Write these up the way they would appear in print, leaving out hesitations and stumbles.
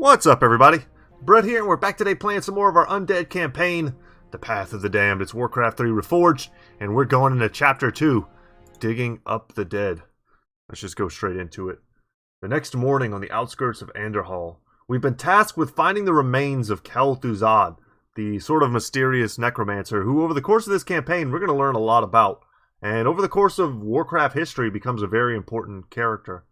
What's up, everybody? Brett here, and we're back today playing some more of our Undead campaign, The Path of the Damned. It's Warcraft III Reforged, and we're going into Chapter 2, Digging Up the Dead. Let's just go straight into it. The next morning, on the outskirts of Anderhall, we've been tasked with finding the remains of Kel'Thuzad, the sort of mysterious necromancer who, over the course of this campaign, we're going to learn a lot about, and over the course of Warcraft history, becomes a very important character.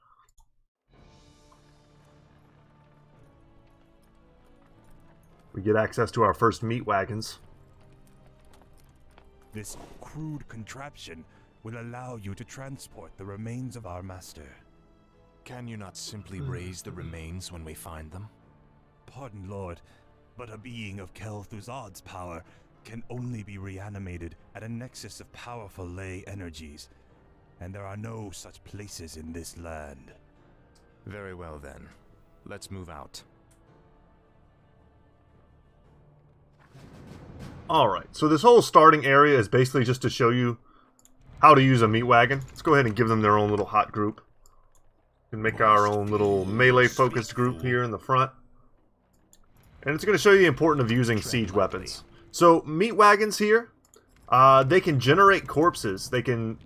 We get access to our first meat wagons. This crude contraption will allow you to transport the remains of our master. Can you not simply raise the remains when we find them? Pardon, Lord, but a being of Kel'Thuzad's power can only be reanimated at a nexus of powerful ley energies, and there are no such places in this land. Very well then. Let's move out. Alright, so this whole starting area is basically just to show you how to use a meat wagon. Let's go ahead and give them their own little hot group. We can make our own little melee-focused group here in the front. And it's going to show you the importance of using siege weapons. So, meat wagons here, they can generate corpses. They can,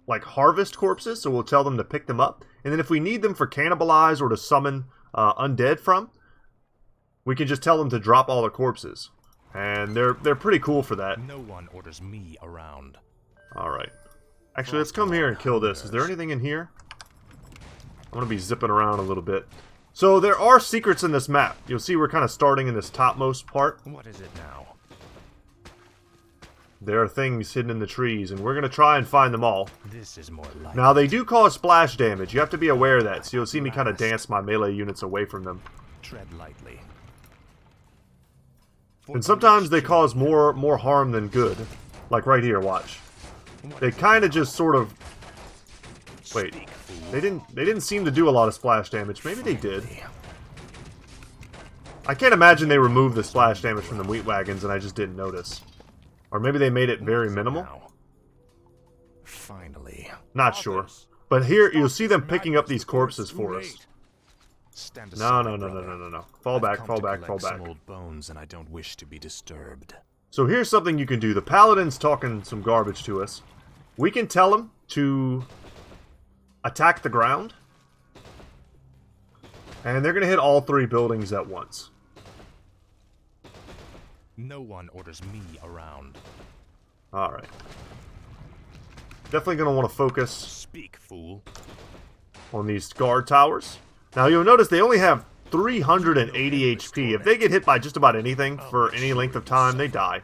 like, harvest corpses, so we'll tell them to pick them up. And then if we need them for cannibalize or to summon undead from, we can just tell them to drop all the corpses. And they're pretty cool for that. No one orders me around. Alright. Actually, let's come here and kill this. Is there anything in here? I'm going to be zipping around a little bit. So, there are secrets in this map. You'll see we're kind of starting in this topmost part. What is it now? There are things hidden in the trees, and we're going to try and find them all. This is more like Now, they do cause splash damage. You have to be aware of that, so you'll see me kind of dance my melee units away from them. Tread lightly. And sometimes they cause more harm than good. Like right here, watch. They kind of just sort of... Wait, they didn't seem to do a lot of splash damage. Maybe they did. I can't imagine they removed the splash damage from the meat wagons and I just didn't notice. Or maybe they made it very minimal. Finally. Not sure. But here, you'll see them picking up these corpses for us. No. Fall back, fall back, fall back. Some old bones and I don't wish to be disturbed. So here's something you can do. The paladin's talking some garbage to us. We can tell him to attack the ground. And they're going to hit all three buildings at once. No one orders me around. Alright. Definitely going to want to focus Speak, fool. on these guard towers. Now you'll notice they only have 380 HP. If they get hit by just about anything for any length of time, they die.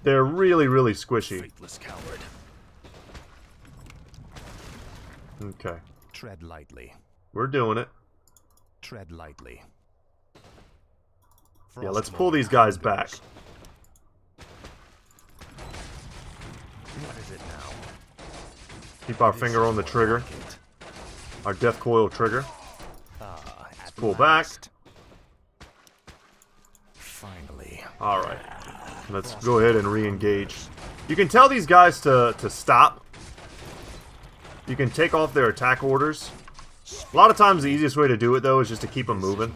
They're really, really squishy. Faithless coward. Okay. Tread lightly. We're doing it. Tread lightly. Yeah, let's pull these guys back. What is it now? Keep our finger on the trigger. Our death coil trigger. Let's pull back. Finally. Alright. Let's go ahead and re-engage. You can tell these guys to stop. You can take off their attack orders. A lot of times the easiest way to do it, though, is just to keep them moving.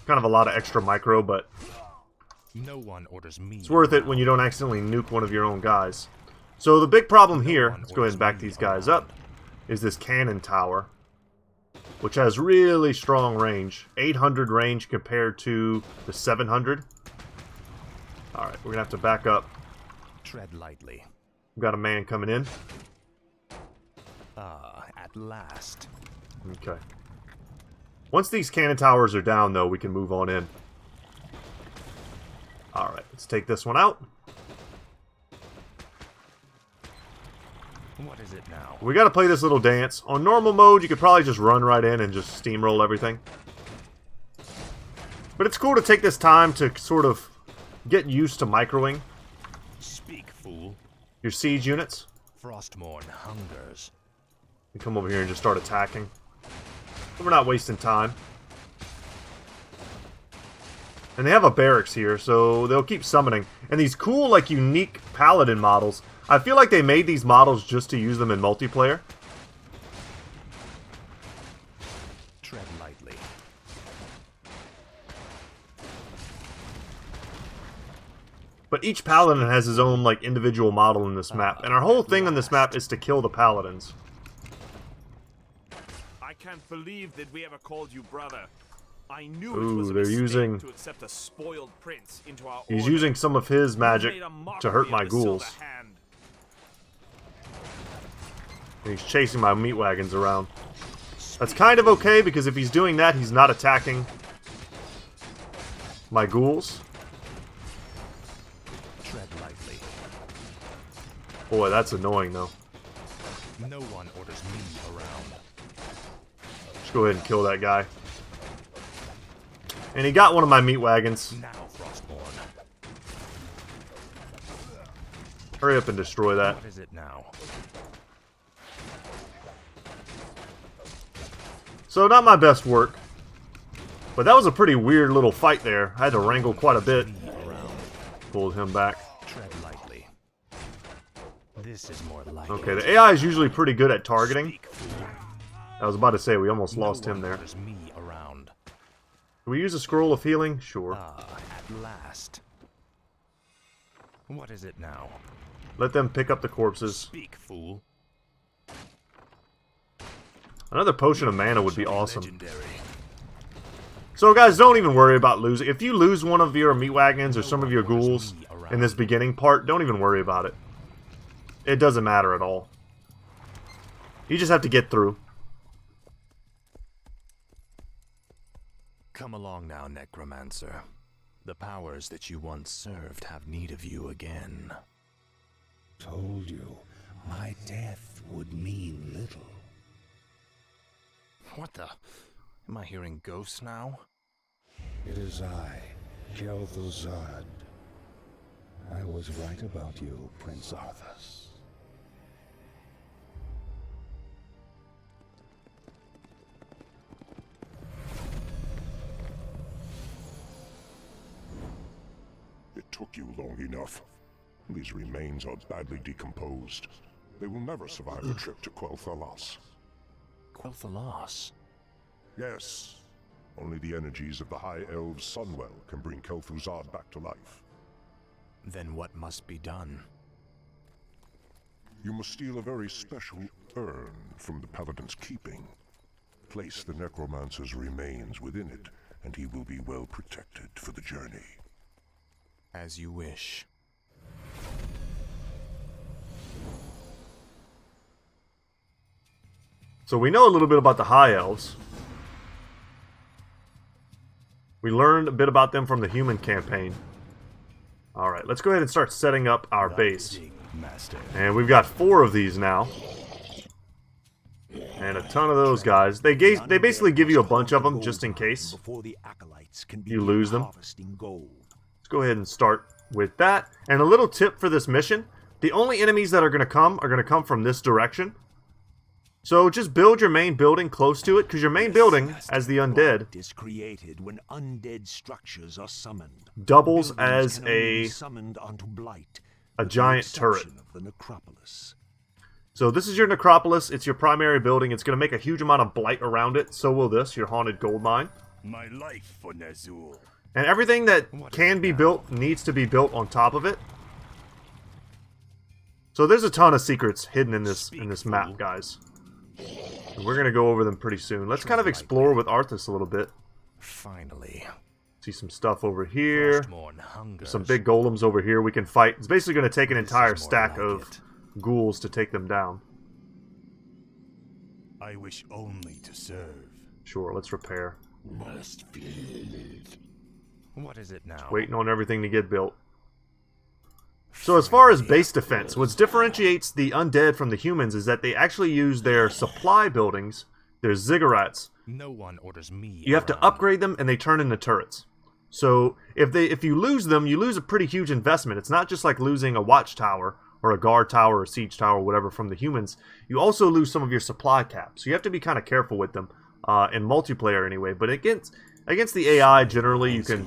Kind of a lot of extra micro, but no one orders me. It's worth it when you don't accidentally nuke one of your own guys. So the big problem here, let's go ahead and back these guys up, is this cannon tower, which has really strong range. 800 range compared to the 700. Alright, we're going to have to back up. Tread lightly. We've got a man coming in. At last. Okay. Once these cannon towers are down, though, we can move on in. Alright, let's take this one out. What is it now? We gotta play this little dance. On normal mode, you could probably just run right in and just steamroll everything. But it's cool to take this time to sort of get used to microing Speak, fool. your siege units. Frostmourne hungers. You come over here and just start attacking. We're not wasting time. And they have a barracks here, so they'll keep summoning. And these cool, like, unique paladin models, I feel like they made these models just to use them in multiplayer. Tread lightly. But each paladin has his own, like, individual model in this map. And our whole thing on this map is to kill the paladins. I can't believe that we ever called you brother. I knew Ooh, it was a they're mistake using... to accept a spoiled prince into our He's order. using some of his magic You made a mockery to hurt of my the Silver ghouls. Hand. And he's chasing my meat wagons around. That's kind of okay, because if he's doing that, he's not attacking my ghouls. Tread lightly. Boy, that's annoying, though. No one orders me around. Let's go ahead and kill that guy. And he got one of my meat wagons. Now, Frostborn. Hurry up and destroy that. What is it now? So, not my best work. But that was a pretty weird little fight there. I had to wrangle quite a bit. Pulled him back. Tread lightly. This is more like Okay, the AI is usually pretty good at targeting. I was about to say, we almost lost him there. Orders me around. Can we use a scroll of healing? Sure. At last. What is it now? Let them pick up the corpses. Speak, fool. Another potion of mana would be awesome. Legendary. So guys, don't even worry about losing. If you lose one of your meat wagons or some of your ghouls in this beginning part, don't even worry about it. It doesn't matter at all. You just have to get through. Come along now, Necromancer. The powers that you once served have need of you again. Told you, my death would mean little. What the? Am I hearing ghosts now? It is I, Kel'Thuzad. I was right about you, Prince Arthas. It took you long enough. These remains are badly decomposed. They will never survive the trip to Quel'Thalas. Quel'Thalas? Yes. Only the energies of the High Elves' Sunwell can bring Kel'Thuzad back to life. Then what must be done? You must steal a very special urn from the Paladin's keeping. Place the Necromancer's remains within it, and he will be well protected for the journey. As you wish. So we know a little bit about the High Elves. We learned a bit about them from the human campaign. Alright, let's go ahead and start setting up our base. And we've got 4 of these now. And a ton of those guys. They basically give you a bunch of them just in case you lose them. Let's go ahead and start with that. And a little tip for this mission. The only enemies that are going to come from this direction. So just build your main building close to it, because your main building, as the Undead, is created when undead structures are summoned. doubles Buildings as can only be a summoned onto blight, giant turret. of the necropolis. So this is your necropolis. It's your primary building. It's going to make a huge amount of blight around it. So will this, your haunted gold mine. My life for Nazul. And everything that can be built needs to be built on top of it. So there's a ton of secrets hidden in this map, guys. And we're going to go over them pretty soon. Let's kind of explore with Arthas a little bit. Finally. See some stuff over here. Frostborn hungers. Some big golems over here we can fight. It's basically going to take an entire stack of ghouls to take them down. I wish only to serve. Sure, let's repair. Must feed. What is it now? Waiting on everything to get built. So as far as base defense, what differentiates the undead from the humans is that they actually use their supply buildings, their ziggurats. No one orders me. You have to upgrade them and they turn into turrets. So if you lose them, you lose a pretty huge investment. It's not just like losing a watchtower or a guard tower or siege tower or whatever from the humans. You also lose some of your supply caps. So you have to be kind of careful with them in multiplayer anyway. But against the AI, generally you can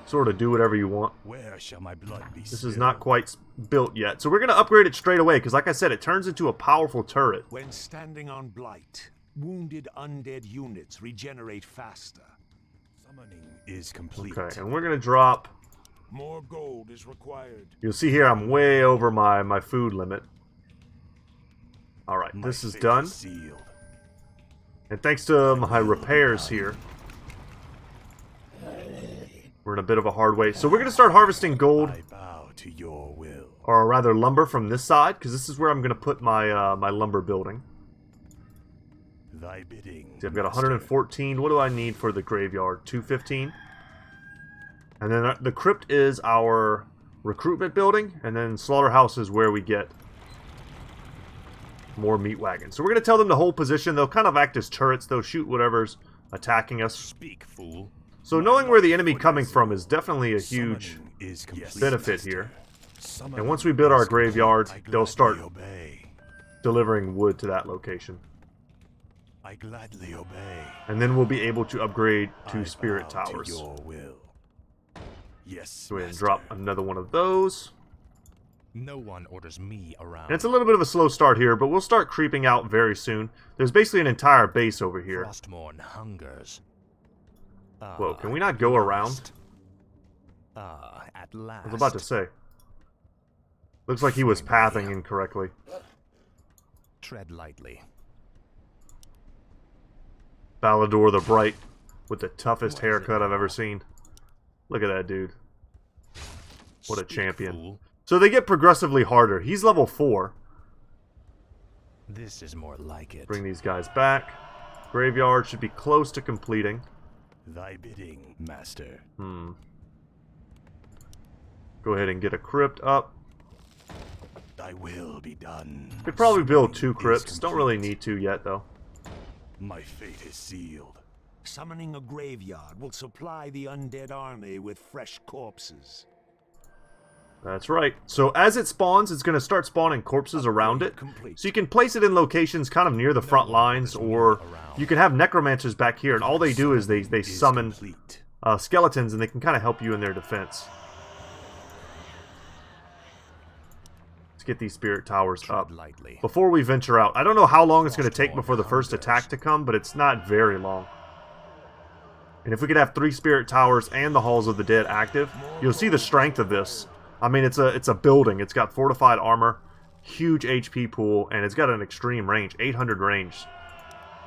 sort of do whatever you want. Where shall my blood be This is not quite built yet. So we're going to upgrade it straight away because like I said, it turns into a powerful turret. When standing on blight, Wounded undead units regenerate faster. Summoning is complete. Okay, and we're gonna drop. More gold is required. You'll see here I'm way over my food limit. Alright, My this is fate done. Sealed. And thanks to my repairs here, we're in a bit of a hard way. So we're going to start harvesting gold, I bow to your will. or rather lumber from this side, because this is where I'm going to put my my lumber building. Thy bidding. See, I've got 114. What do I need for the graveyard? 215. And then the crypt is our recruitment building, and then slaughterhouse is where we get more meat wagons. So we're going to tell them to hold position. They'll kind of act as turrets. They'll shoot whatever's attacking us. Speak, fool. So knowing where the enemy coming from is definitely a huge Summoning is complete. benefit here. Summoning And once we build our is complete. graveyard, I they'll start gladly obey. delivering wood to that location. I gladly obey. And then we'll be able to upgrade I to spirit bow towers. To your will. Yes. Go ahead and master. drop another one of those. No one orders me around. And it's a little bit of a slow start here, but we'll start creeping out very soon. There's basically an entire base over here. Frostmourne hungers. Whoa, can we not go around? At last. I was about to say. Looks like he was pathing incorrectly. Tread lightly. Balador the Bright with the toughest haircut I've ever seen. Look at that dude. What a Speak, champion. fool. So they get progressively harder. He's level 4. This is more like it. Bring these guys back. Graveyard should be close to completing. Thy bidding, master. Go ahead and get a crypt up. Thy will be done. Could probably build 2 Summoning is crypts. Don't really complete. need to yet, though. My fate is sealed. Summoning a graveyard will supply the undead army with fresh corpses. That's right. So as it spawns, it's going to start spawning corpses around it. Complete. So you can place it in locations kind of near the front lines, or you can have necromancers back here, and all they do is they Is summon complete. skeletons, and they can kind of help you in their defense. Let's get these spirit towers up. Tread lightly. Before we venture out, I don't know how long it's going to take before the first attack to come, but it's not very long. And if we could have 3 spirit towers and the Halls of the Dead active, you'll see the strength of this. I mean, it's a building. It's got fortified armor, huge HP pool, and it's got an extreme range, 800 range.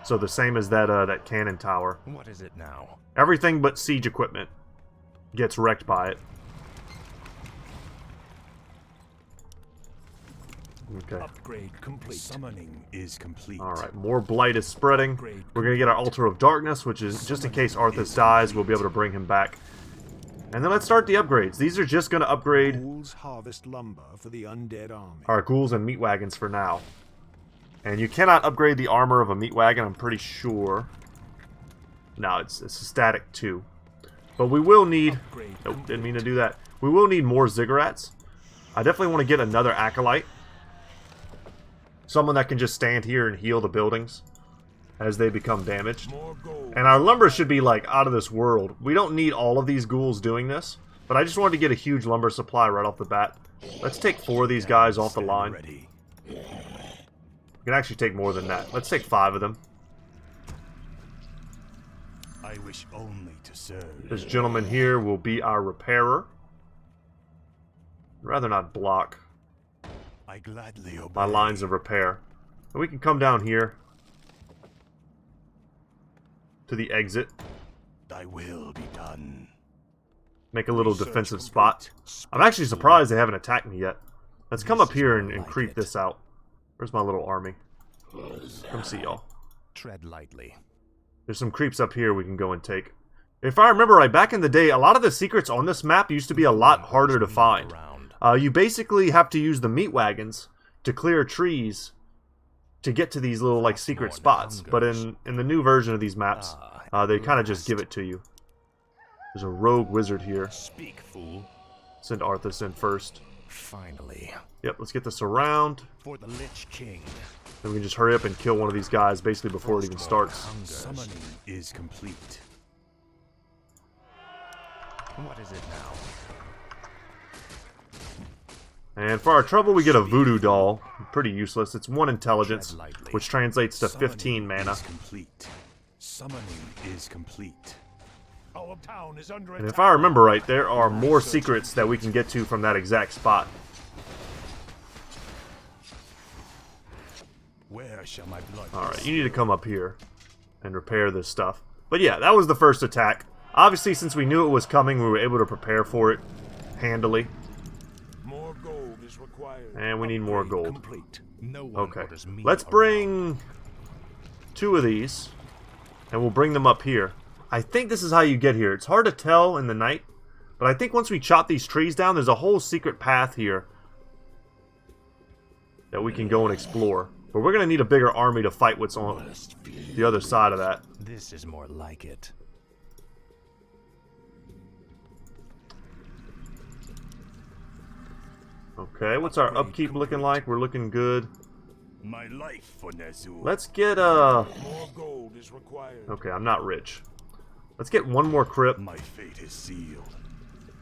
So the same as that cannon tower. What is it now? Everything but siege equipment gets wrecked by it. Okay. Upgrade complete. Summoning is complete. Alright, more blight is spreading. We're going to get our Altar of Darkness, which is just in case Arthas dies, we'll be able to bring him back. And then let's start the upgrades. These are just going to upgrade Ghouls harvest lumber for the undead army. our ghouls and meat wagons for now. And you cannot upgrade the armor of a meat wagon, I'm pretty sure. No, it's a static 2. But we will need... Nope, didn't mean to do that. We will need more ziggurats. I definitely want to get another acolyte. Someone that can just stand here and heal the buildings as they become damaged. More gold. And our lumber should be, like, out of this world. We don't need all of these ghouls doing this, but I just wanted to get a huge lumber supply right off the bat. Let's take 4 of these guys off the line. Ready. We can actually take more than that. Let's take 5 of them. I wish only to serve. This gentleman here will be our repairer. I'd rather not block I gladly obey. my lines of repair. And we can come down here to the exit. Thy will be done. Make a little defensive spot. I'm actually surprised they haven't attacked me yet. Let's come up here and creep this out. Where's my little army? Come see y'all. Tread lightly. There's some creeps up here we can go and take. If I remember right, back in the day, a lot of the secrets on this map used to be a lot harder to find. You basically have to use the meat wagons to clear trees to get to these little, like, secret spots. But in the new version of these maps, they kind of just give it to you. There's a rogue wizard here. Speak, fool. Send Arthas in first. Finally. Yep, let's get this around. For the Lich King. Then we can just hurry up and kill one of these guys basically before it even starts. Summoning is complete. What is it now? And for our trouble, we get a voodoo doll. Pretty useless. It's 1 intelligence, Tread lightly. which translates to Summoning 15 mana. is complete. Summoning is complete. Our town is under And if I remember right, there are more secrets that we can get to from that exact spot. Where shall my blood Alright, you need to come up here and repair this stuff. But yeah, that was the first attack. Obviously, since we knew it was coming, we were able to prepare for it handily. More gold is required. And we need more gold. Complete. No one Okay, orders me let's around. bring 2 of these, and we'll bring them up here. I think this is how you get here. It's hard to tell in the night, but I think once we chop these trees down, there's a whole secret path here that we can go and explore. But we're going to need a bigger army to fight what's on the other side of that. This is more like it. Okay, what's our upkeep looking like? We're looking good. My life for Nezul. Let's get, More gold is required. okay, I'm not rich. Let's get 1 more crypt. My fate is sealed.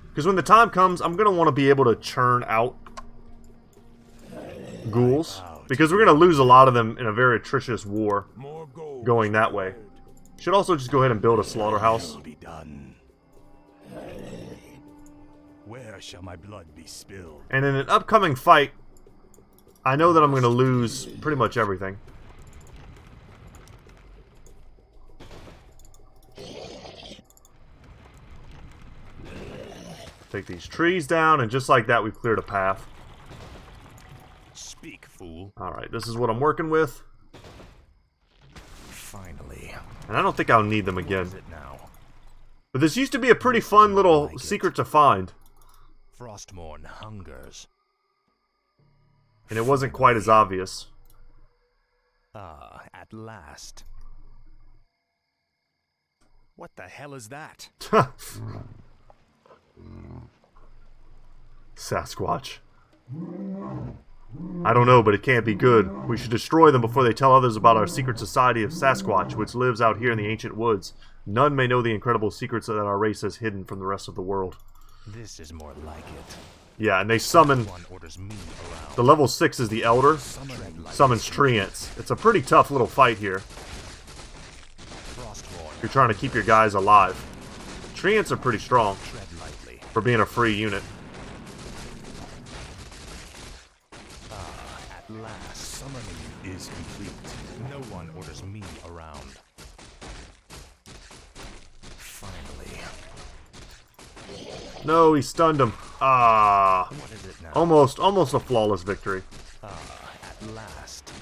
Because when the time comes, I'm going to want to be able to churn out ghouls. Because we're going to lose a lot of them in a very atrocious war More gold going that way. Should also just go ahead and build a slaughterhouse. Will be done. Where shall my blood be spilled? And in an upcoming fight, I know that I'm going to lose pretty much everything. Take these trees down, and just like that, we've cleared a path. Speak, fool. Alright, this is what I'm working with. Finally. And I don't think I'll need them again. Is it now? But this used to be a pretty fun little secret to find. Frostmourne hungers. And it wasn't quite as obvious. Ah, at last. What the hell is that? Sasquatch. I don't know, but it can't be good. We should destroy them before they tell others about our secret society of Sasquatch, which lives out here in the ancient woods. None may know the incredible secrets that our race has hidden from the rest of the world. This is more like it. Yeah, and they summon... One orders me around. The level 6 is the Elder. Summons Treants. It's a pretty tough little fight here. Frostmourne. You're trying to keep your guys alive. Treants are pretty strong Tread lightly. for being a free unit. At last. Summoning is complete. No one orders me around. Finally. No, he stunned him. Ah. What is it now? Almost a flawless victory. At last.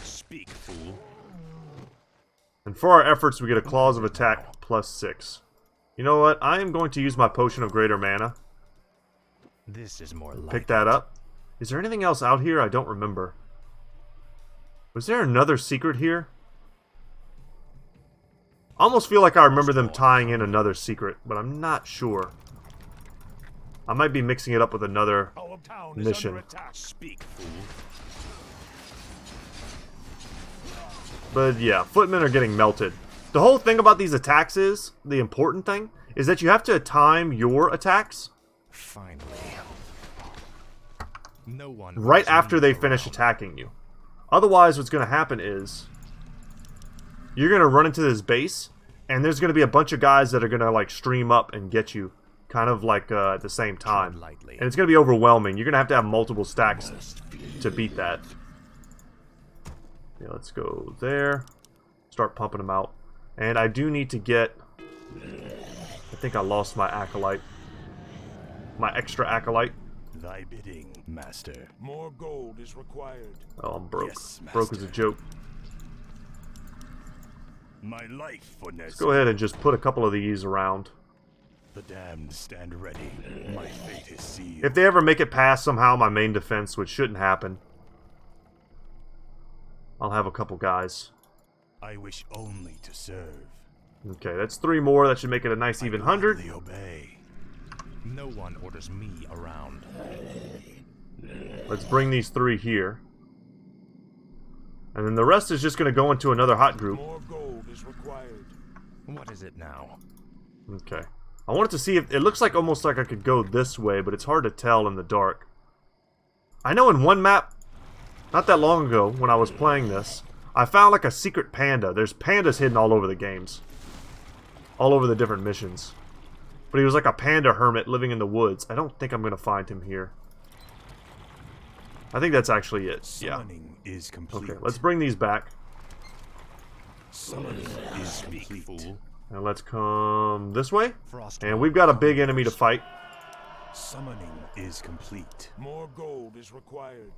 Speak, fool. And for our efforts, we get a Claws of Attack +6. You know what? I am going to use my Potion of Greater Mana. This is more like Pick that up. Is there anything else out here? I don't remember. Was there another secret here? I almost feel like I remember them tying in another secret, but I'm not sure. I might be mixing it up with another Our town is mission. under attack. Speak, fool. But yeah, footmen are getting melted. The whole thing about these attacks is, the important thing, is that you have to time your attacks Finally. No one right orders after me they finish around. attacking you. Otherwise, what's going to happen is you're going to run into this base, and there's going to be a bunch of guys that are going to like stream up and get you, kind of like at the same time. Tread lightly. And it's going to be overwhelming. You're going to have multiple stacks to beat that. Yeah, let's go there. Start pumping them out. And I do need to get... I think I lost my Acolyte. My extra Acolyte. Thy bidding, master. More gold is required. Oh, I'm broke. Yes, Broke as a master. joke. My life for Nezul. Go ahead and just put a couple of these around. The damned stand ready. My fate is sealed. If they ever make it past somehow my main defense, which shouldn't happen, I'll have a couple guys. I wish only to serve. Okay, that's 3 more. That should make it a nice even 100. Gladly obey. No one orders me around. Let's bring these 3 here. And then the rest is just going to go into another hot group. More gold is required. What is it now? Okay. I wanted to see if... It looks like almost like I could go this way, but it's hard to tell in the dark. I know in one map, not that long ago, when I was playing this, I found like a secret panda. There's pandas hidden all over the games. All over the different missions. But he was like a panda hermit living in the woods. I don't think I'm going to find him here. I think that's actually it. Summoning is complete. Okay, let's bring these back. Summoning is complete. And let's come this way. Frost And we've got a big enemy to fight. Summoning is complete. More gold is required.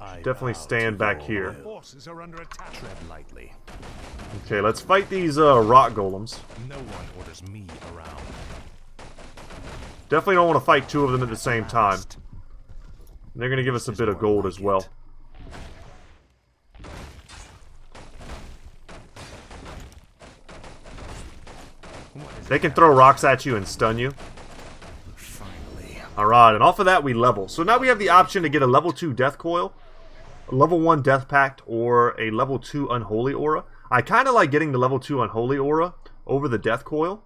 I Definitely bow stand to back your here. will. Forces are under attack. Tread lightly. Okay, let's fight these rock golems. No one orders me around. Definitely don't want to fight two of them at the same time. And they're going to give us a bit of gold as well. They can throw rocks at you and stun you. Finally. Alright, and off of that we level. So now we have the option to get a level 2 Death Coil, a level 1 Death Pact, or a level 2 Unholy Aura. I kind of like getting the level 2 Unholy Aura over the Death Coil.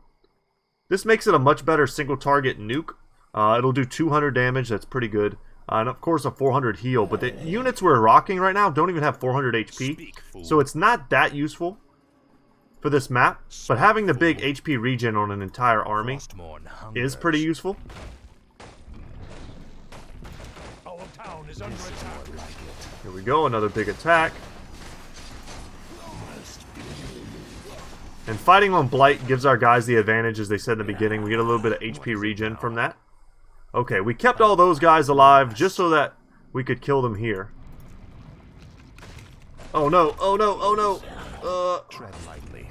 This makes it a much better single target nuke. It'll do 200 damage, that's pretty good. And of course a 400 heal, but the units we're rocking right now don't even have 400 HP. So it's not that useful for this map, but having the big HP regen on an entire army is pretty useful. Our town is under attack. Here we go, another big attack. And fighting on Blight gives our guys the advantage, as they said in the beginning. We get a little bit of HP regen from that. Okay, we kept all those guys alive just so that we could kill them here. Oh no, oh no, oh no! Tread lightly.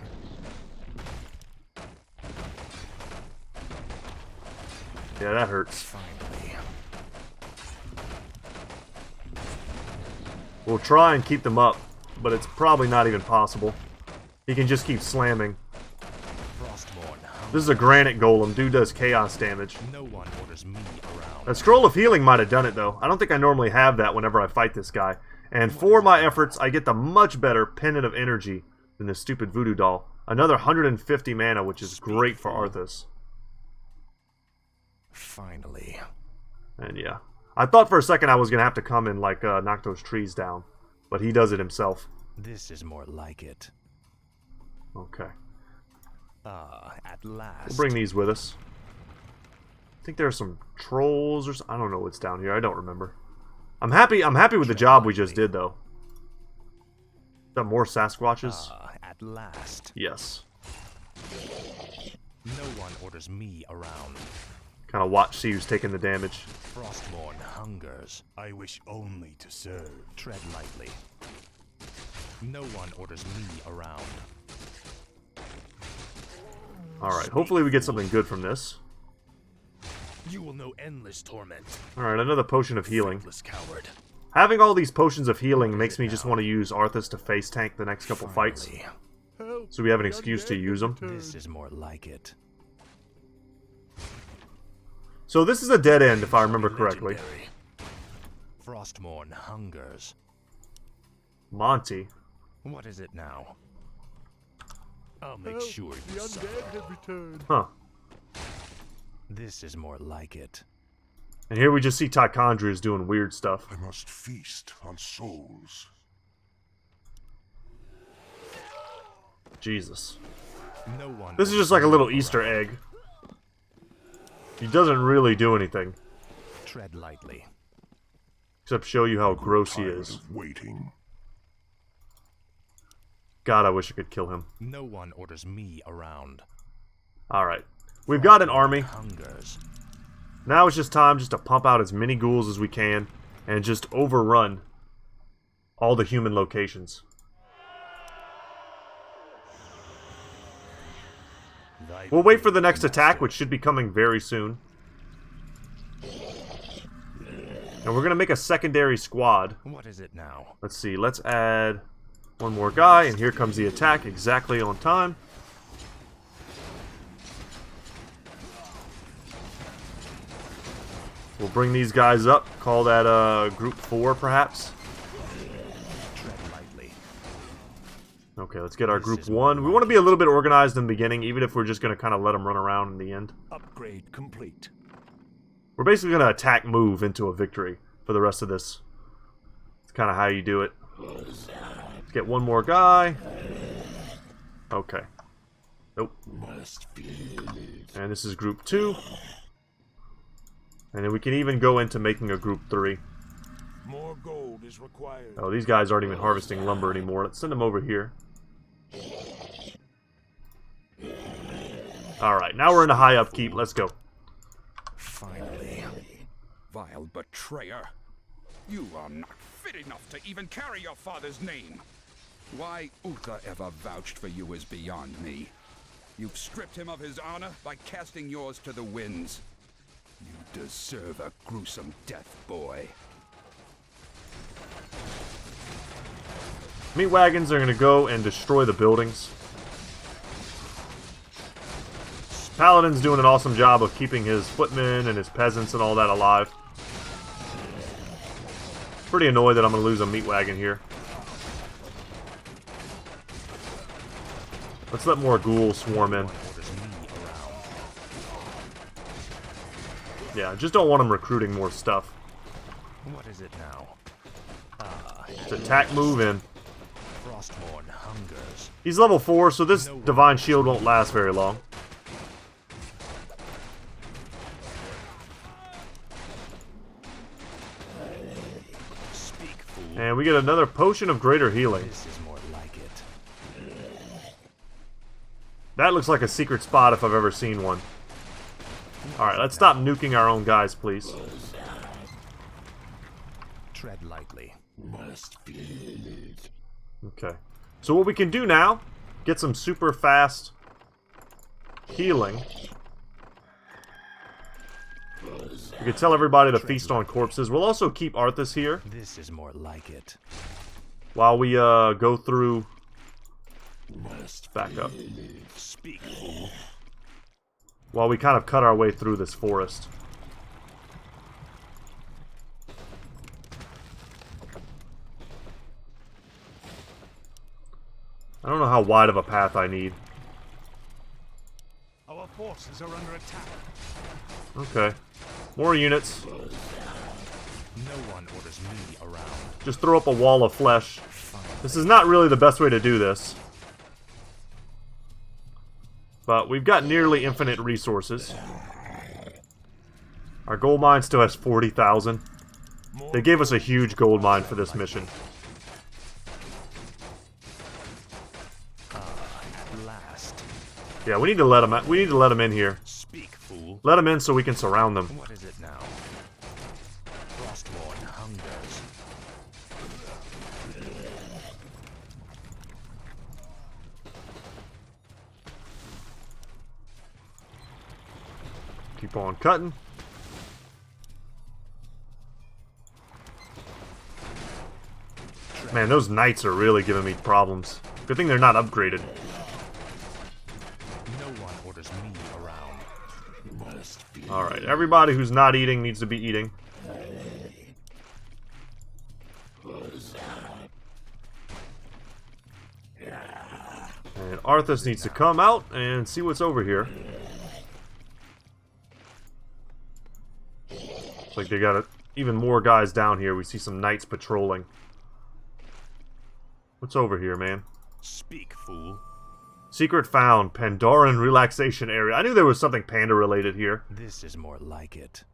Yeah, that hurts. Finally. We'll try and keep them up, but it's probably not even possible. He can just keep slamming. This is a granite golem. Dude does chaos damage. No one orders me around. A scroll of healing might have done it though. I don't think I normally have that whenever I fight this guy. And for my efforts, I get the much better Pendant of Energy than this stupid voodoo doll. Another 150 mana, which is great for Arthas. Finally. And yeah. I thought for a second I was going to have to come and like knock those trees down. But he does it himself. This is more like it. Okay. At last. We'll bring these with us. I think there are some trolls or I don't know what's down here. I don't remember. I'm happy with the job we just did though. Is that more Sasquatches? At last. Yes. No one orders me around. Kind of watch, see who's taking the damage. Frostmourne hungers. I wish only to serve. Tread lightly. No one orders me around. Alright, hopefully we get something good from this. You will know endless torment. Alright, another potion of healing. Thankless coward. Having all these potions of healing makes me just want to use Arthas to face tank the next couple fights. Finally. So we have an excuse to use them. This is more like it. So this is a dead end, if I remember correctly. Legendary. Frostmourne hungers. Monty. What is it now? I'll make sure you suffer. Huh. This is more like it. And here we just see Tychondrius doing weird stuff. I must feast on souls. Jesus. No one. This is just like a little Easter egg. He doesn't really do anything. Tread lightly. Except show you how gross he Tired is. of waiting. God, I wish I could kill him. No one orders me around. Alright. We've got an army. Hungers. Now it's just time just to pump out as many ghouls as we can and just overrun all the human locations. We'll wait for the next attack, which should be coming very soon. And we're going to make a secondary squad. What is it now? Let's see, let's add one more guy, and here comes the attack exactly on time. We'll bring these guys up, call that group 4 perhaps. Tread lightly. Okay, let's get our group 1. We want to be a little bit organized in the beginning, even if we're just going to kind of let them run around in the end. Upgrade complete. We're basically going to attack move into a victory for the rest of this. It's kind of how you do it. Let's get one more guy. Okay. Nope. And this is group 2. And then we can even go into making a group 3. More gold is required. Oh, these guys aren't even harvesting lumber anymore. Let's send them over here. Alright, now we're in a high upkeep. Let's go. Finally. Vile betrayer. You are not fit enough to even carry your father's name. Why Uther ever vouched for you is beyond me. You've stripped him of his honor by casting yours to the winds. You deserve a gruesome death, boy. Meat wagons are going to go and destroy the buildings. Paladin's doing an awesome job of keeping his footmen and his peasants and all that alive. Pretty annoyed that I'm going to lose a meat wagon here. Let's let more ghouls swarm in. Yeah, I just don't want them recruiting more stuff. What is it now? Just attack, move in. Frostborn hungers. He's level 4, so this divine shield won't last very long. Speak, fool. And we get another potion of greater healing. This is more like it. That looks like a secret spot if I've ever seen one. Alright, let's stop nuking our own guys, please. Tread lightly. Okay. So what we can do now, get some super fast healing. We can tell everybody to feast on corpses. We'll also keep Arthas here This is more like it. while we go through. Back up. Speak, fool. While we kind of cut our way through this forest. I don't know how wide of a path I need. Our forces are under attack. Okay. More units. No one orders me around. Just throw up a wall of flesh. This is not really the best way to do this. But we've got nearly infinite resources. Our gold mine still has 40,000. They gave us a huge gold mine for this mission. At last. Yeah, we need to let them. We need to let them in here. Speak, fool. Let them in so we can surround them. What is it now? Frostborn hungers. Keep on cutting. Man, those knights are really giving me problems. Good thing they're not upgraded. No one orders me around. Alright, everybody who's not eating needs to be eating. And Arthas needs to come out and see what's over here. Looks like they got even more guys down here. We see some knights patrolling. What's over here, man? Speak, fool. Secret found. Pandaran relaxation area. I knew there was something panda related here. This is more like it.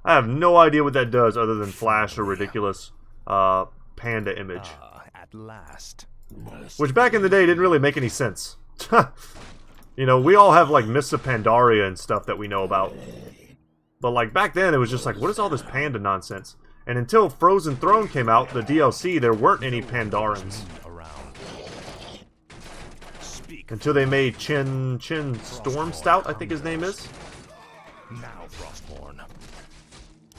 I have no idea what that does other than flash a ridiculous panda image. At last. Which back in the day didn't really make any sense. You know, we all have like Mists of Pandaria and stuff that we know about. But like back then it was just like, what is all this panda nonsense? And until Frozen Throne came out, the DLC, there weren't any Pandarans. Until they made Chin Storm Stout, I think his name is. Now, Frostborn.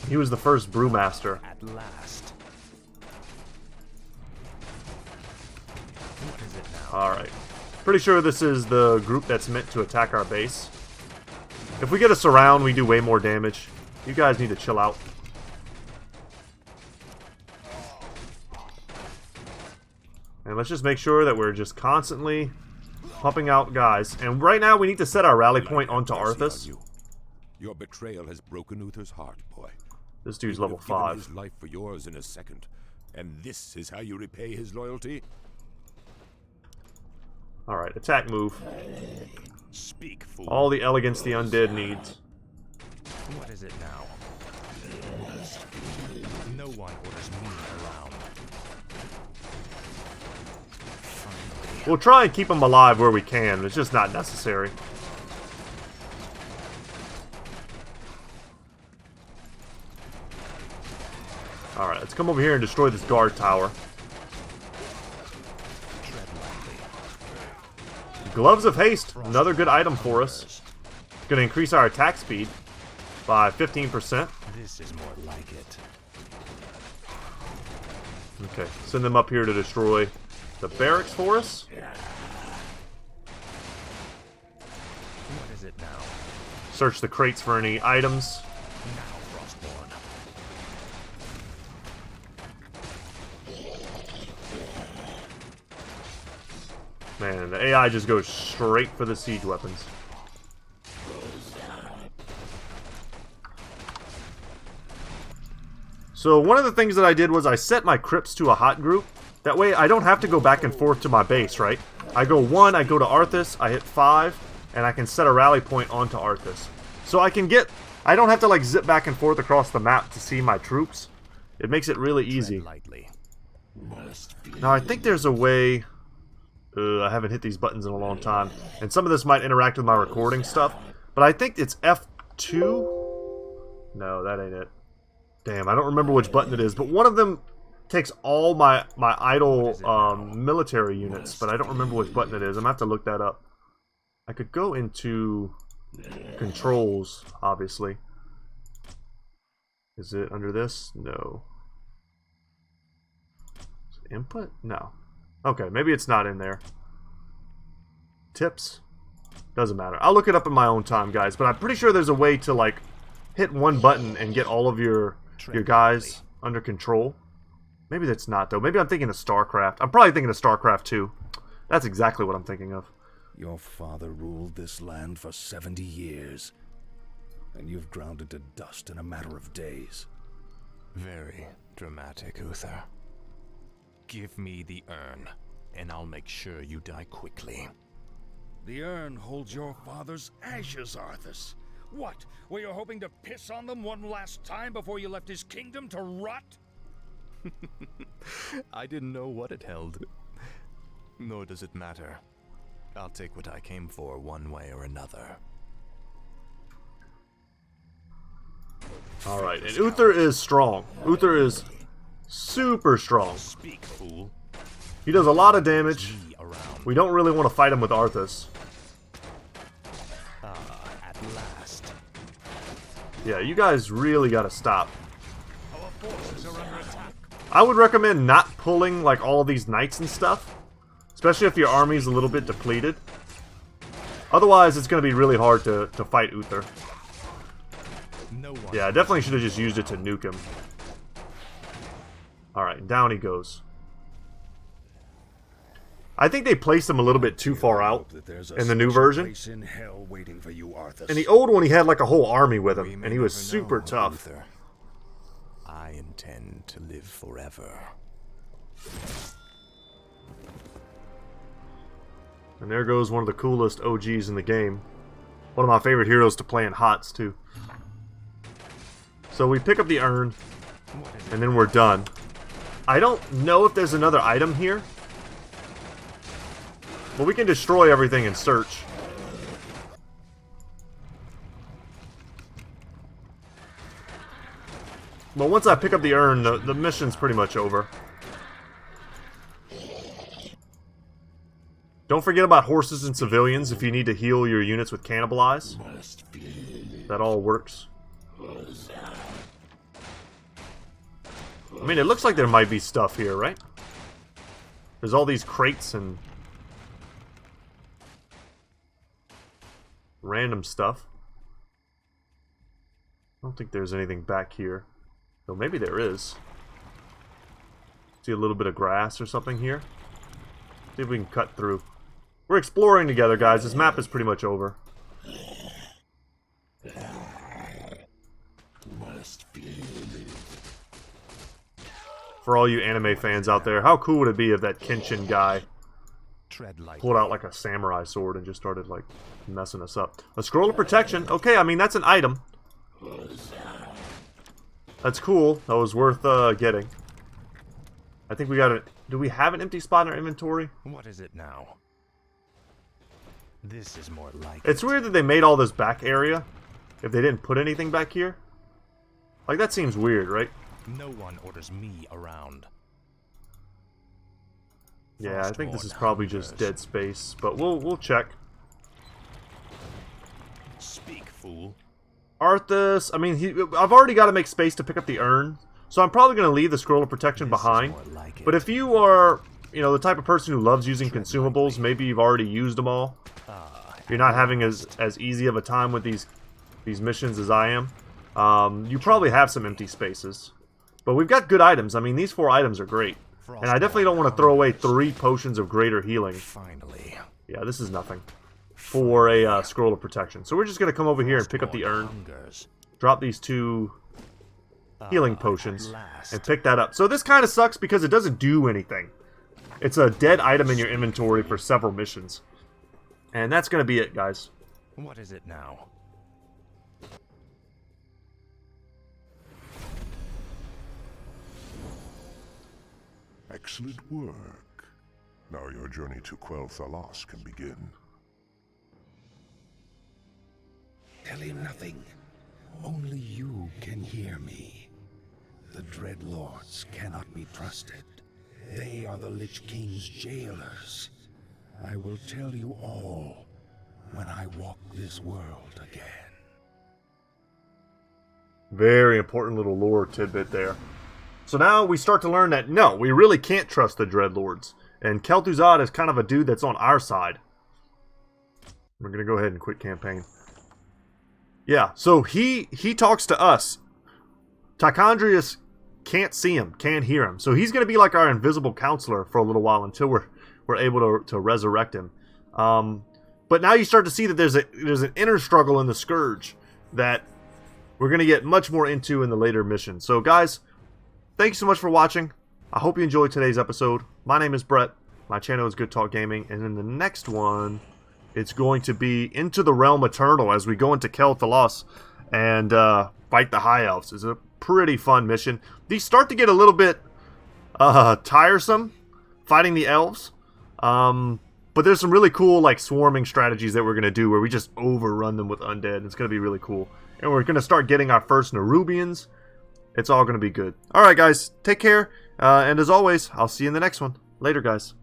He was the first brewmaster. At last. What is it now? Alright. Pretty sure this is the group that's meant to attack our base. If we get a surround, we do way more damage. You guys need to chill out. And let's just make sure that we're just constantly pumping out guys. And right now we need to set our rally point onto Arthas. Your betrayal has broken Uther's heart, boy. This dude's He would level have given 5. his life for yours in a second. And this is how you repay his loyalty? Alright, attack move. Speak, fool. All the elegance the undead needs. What is it now? No one orders me around. We'll try and keep them alive where we can. It's just not necessary. Alright, let's come over here and destroy this guard tower. Gloves of Haste, another good item for us. It's going to increase our attack speed by 15%. This is more like it. Okay, send them up here to destroy the barracks for us. What is it now? Search the crates for any items. Now, Frostborn. Man, the AI just goes straight for the siege weapons. So one of the things that I did was I set my crypts to a hot group. That way I don't have to go back and forth to my base, right? I go 1, I go to Arthas, I hit 5, and I can set a rally point onto Arthas. So I can get... I don't have to like zip back and forth across the map to see my troops. It makes it really easy. Lightly. Now I think there's a way... I haven't hit these buttons in a long time. And some of this might interact with my recording stuff. But I think it's F2? No, that ain't it. Damn, I don't remember which button it is. But one of them takes all my idle military units. But I don't remember which button it is. I'm going to have to look that up. I could go into controls, obviously. Is it under this? No. Is it input? No. Okay, maybe it's not in there. Tips? Doesn't matter. I'll look it up in my own time, guys. But I'm pretty sure there's a way to, like, hit one button and get all of your guys under control. Maybe that's not, though. Maybe I'm thinking of StarCraft. I'm probably thinking of StarCraft 2. That's exactly what I'm thinking of. Your father ruled this land for 70 years, and you've ground it to dust in a matter of days. Very dramatic, Uther. Give me the urn, and I'll make sure you die quickly. The urn holds your father's ashes, Arthas. What? Were you hoping to piss on them one last time before you left his kingdom to rot? I didn't know what it held. Nor does it matter. I'll take what I came for one way or another. Alright, and Uther is strong. Uther is super strong. Speak, fool. He does a lot of damage. We don't really want to fight him with Arthas. At last. Yeah, you guys really gotta stop. Our forces are under attack. I would recommend not pulling like all of these knights and stuff. Especially if your army's a little bit depleted. Otherwise, it's going to be really hard to fight Uther. No one. Yeah, I definitely should have just used it to nuke him. Alright, down he goes. I think they placed him a little bit too far out in the new version. In hell waiting for you, Arthas. In the old one, he had like a whole army with him, and he was super tough. Uther. I intend to live forever. And there goes one of the coolest OGs in the game. One of my favorite heroes to play in HOTS, too. So we pick up the urn, and then we're done. I don't know if there's another item here. But we can destroy everything and search. But once I pick up the urn, the mission's pretty much over. Don't forget about horses and civilians if you need to heal your units with Cannibalize. That all works. I mean, it looks like there might be stuff here, right? There's all these crates and random stuff. I don't think there's anything back here. Though maybe there is. See a little bit of grass or something here. See if we can cut through. We're exploring together, guys. This map is pretty much over. For all you anime fans out there, how cool would it be if that Kenshin guy pulled out like a samurai sword and just started like messing us up? A scroll of protection. Okay, I mean that's an item. That's cool. That was worth getting. I think we got it. Do we have an empty spot in our inventory? What is it now? This is more like It's weird that they made all this back area if they didn't put anything back here. Like that seems weird, right? No one orders me around. Yeah, I think this is probably just dead space, but we'll check. Speak, fool. Arthas, I mean, I've already got to make space to pick up the urn, so I'm probably going to leave the scroll of protection behind. But if you are, you know, the type of person who loves using consumables, maybe you've already used them all. You're not having as easy of a time with these missions as I am. You probably have some empty spaces. But we've got good items. I mean, these 4 items are great. And I definitely don't want to throw away 3 potions of greater healing. Finally. Yeah, this is nothing. For a scroll of protection. So we're just going to come over here and pick up the urn. Drop these 2 healing potions. And pick that up. So this kind of sucks because it doesn't do anything. It's a dead item in your inventory for several missions. And that's going to be it, guys. What is it now? Excellent work. Now your journey to Quell Thalas can begin. Tell him nothing. Only you can hear me. The Dread Lords cannot be trusted. They are the Lich King's jailers. I will tell you all when I walk this world again. Very important little lore tidbit there. So now we start to learn that, no, we really can't trust the Dreadlords. And Kel'Thuzad is kind of a dude that's on our side. We're going to go ahead and quit campaign. Yeah, so he talks to us. Tichondrius can't see him, can't hear him. So he's going to be like our invisible counselor for a little while until we're able to resurrect him. But now you start to see that there's an inner struggle in the Scourge that we're going to get much more into in the later mission. So guys, thanks so much for watching. I hope you enjoyed today's episode. My name is Brett. My channel is Good Talk Gaming. And in the next one, it's going to be Into the Realm Eternal as we go into Quell Thalas and fight the High Elves. It's a pretty fun mission. These start to get a little bit tiresome, fighting the elves. But there's some really cool like swarming strategies that we're going to do where we just overrun them with undead. It's going to be really cool. And we're going to start getting our first Nerubians. It's all going to be good. Alright guys, take care. And as always, I'll see you in the next one. Later guys.